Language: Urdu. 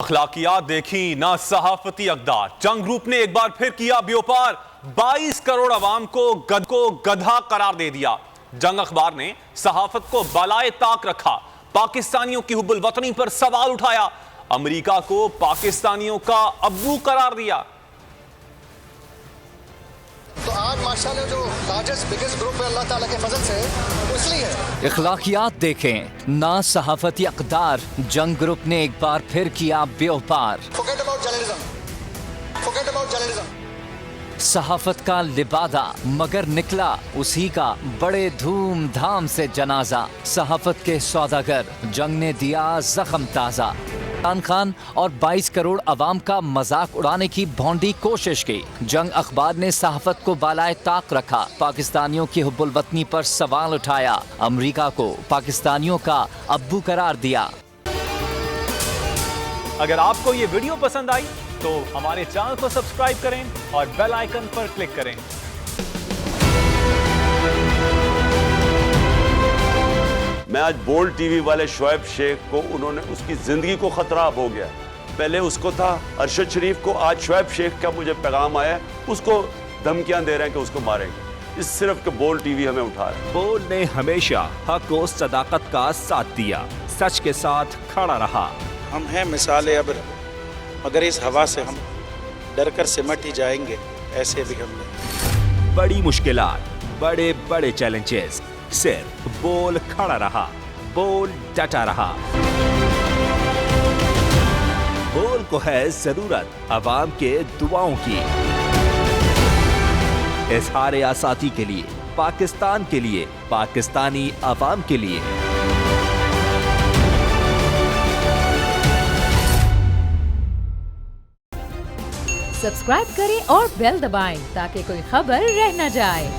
اخلاقیات دیکھی نہ صحافتی اقدار۔ جنگ گروپ نے ایک بار پھر کیا بیوپار، 22 کروڑ عوام کو گدھا قرار دے دیا۔ جنگ اخبار نے صحافت کو بالائے طاق رکھا، پاکستانیوں کی حب الوطنی پر سوال اٹھایا، امریکہ کو پاکستانیوں کا ابو قرار دیا۔ تو آج ماشاءاللہ جو لارجسٹ بگیسٹ گروپ ہے اللہ تعالیٰ کے فضل سے اس لیے ہے۔ اخلاقیات دیکھیں نہ صحافتی اقدار، جنگ گروپ نے ایک بار پھر کیا بیوپار۔ Forget about journalism. Forget about journalism. صحافت کا لبادہ مگر نکلا اسی کا بڑے دھوم دھام سے جنازہ۔ صحافت کے سوداگر جنگ نے دیا زخم تازہ۔ عمران خان اور 22 کروڑ عوام کا مذاق اڑانے کی بھونڈی کوشش کی۔ جنگ اخبار نے صحافت کو بالائے طاق رکھا، پاکستانیوں کی حب الوطنی پر سوال اٹھایا، امریکہ کو پاکستانیوں کا ابو قرار دیا۔ اگر آپ کو یہ ویڈیو پسند آئی تو ہمارے چینل کو سبسکرائب کریں اور بیل آئیکن پر کلک کریں۔ میں آج بولڈ ٹی وی والے شعیب شیخ کو انہوں نے اس کی زندگی کو خطرہ اب ہو گیا، پہلے اس کو تھا ارشد شریف کو، آج شعیب شیخ کا مجھے پیغام آیا ہے اس کو دھمکیاں دے رہے ہیں کہ اس کو ماریں گے، اس صرف کہ بولڈ ٹی وی ہمیں اٹھا رہا ہے۔ بولڈ نے ہمیشہ حق و صداقت کا ساتھ دیا، سچ کے ساتھ کھڑا رہا۔ ہم ہیں مثال ابر، مگر اس ہوا سے ہم ڈر کر سمٹ ہی جائیں گے، ایسے بھی ہم نے بڑی مشکلات، بڑے بڑے چیلنجز، صرف بول کھڑا رہا، بول ڈٹا رہا۔ بول کو ہے ضرورت عوام کے دعاؤں کی، اظہار آزادی کے لیے، پاکستان کے لیے، پاکستانی عوام کے لیے۔ سبسکرائب کریں اور بیل دبائیں تاکہ کوئی خبر رہ نہ جائے۔